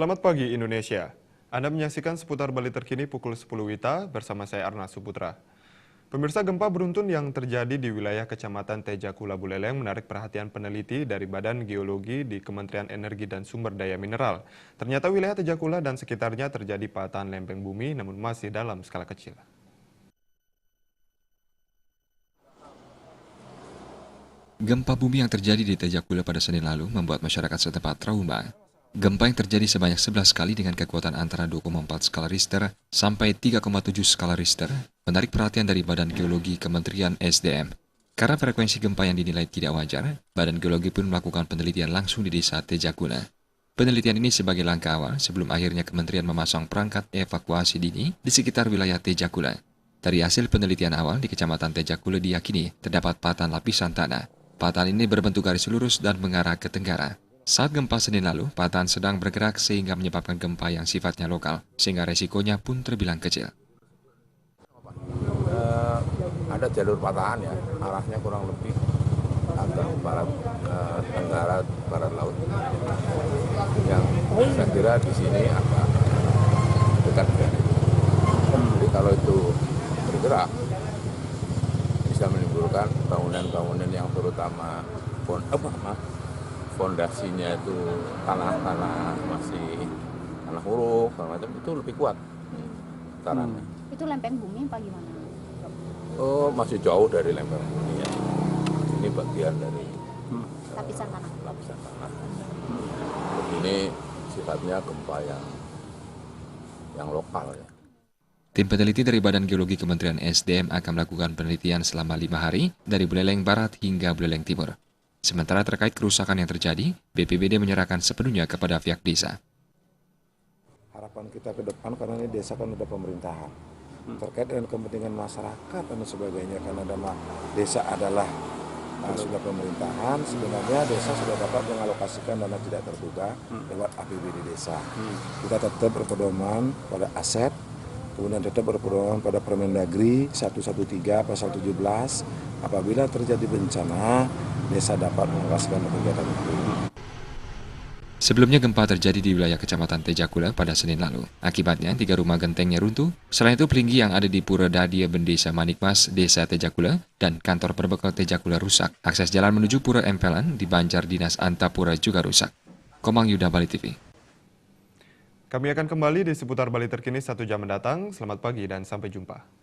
Selamat pagi Indonesia. Anda menyaksikan seputar Bali terkini pukul 10 WITA bersama saya Arna Suputra. Pemirsa, gempa beruntun yang terjadi di wilayah Kecamatan Tejakula Buleleng menarik perhatian peneliti dari Badan Geologi di Kementerian Energi dan Sumber Daya Mineral. Ternyata wilayah Tejakula dan sekitarnya terjadi patahan lempeng bumi namun masih dalam skala kecil. Gempa bumi yang terjadi di Tejakula pada Senin lalu membuat masyarakat setempat trauma. Gempa yang terjadi sebanyak 11 kali dengan kekuatan antara 2,4 skala Richter sampai 3,7 skala Richter menarik perhatian dari Badan Geologi Kementerian SDM. Karena frekuensi gempa yang dinilai tidak wajar, Badan Geologi pun melakukan penelitian langsung di desa Tejakula. Penelitian ini sebagai langkah awal sebelum akhirnya Kementerian memasang perangkat evakuasi dini di sekitar wilayah Tejakula. Dari hasil penelitian awal di Kecamatan Tejakula diyakini terdapat patahan lapisan tanah. Patahan ini berbentuk garis lurus dan mengarah ke tenggara. Saat gempa Senin lalu, patahan sedang bergerak sehingga menyebabkan gempa yang sifatnya lokal, sehingga resikonya pun terbilang kecil. Ada jalur patahan ya, arahnya kurang lebih agak barat tenggara barat laut. Yang saya kira di sini agak dekat dengan itu. Jadi kalau itu bergerak, bisa menimbulkan bangunan-bangunan yang terutama fondasinya itu tanah masih tanah huruf, macam itu lebih kuat getarannya. Itu lempeng bumi apa gimana? Oh, masih jauh dari lempeng bumi ya. Ini bagian dari Lapisan tanah. lapisan tanah. Ini sifatnya gempa yang lokal ya. Tim peneliti dari Badan Geologi Kementerian SDM akan melakukan penelitian selama 5 hari dari Buleleng Barat hingga Buleleng Timur. Sementara terkait kerusakan yang terjadi, BPBD menyerahkan sepenuhnya kepada pihak desa. Harapan kita ke depan karena ini desa kan udah pemerintahan. Terkait dengan kepentingan masyarakat dan sebagainya, karena desa adalah sudah pemerintahan, sebenarnya desa sudah dapat mengalokasikan dana tidak terduga lewat APBD desa. Kita tetap berpedoman pada aset, kemudian tetap berpedoman pada Permendagri 113 pasal 17, apabila terjadi bencana, desa dapat mengalokasikan kegiatan itu. Sebelumnya gempa terjadi di wilayah Kecamatan Tejakula pada Senin lalu. Akibatnya 3 rumah gentengnya runtuh. Selain itu pelinggi yang ada di Pura Dadia Bendesa Manikmas, Desa Tejakula, dan kantor perbekal Tejakula rusak. Akses jalan menuju Pura Empelan di Banjar Dinas Antapura juga rusak. Komang Yuda, Bali TV. Kami akan kembali di seputar Bali terkini 1 jam mendatang. Selamat pagi dan sampai jumpa.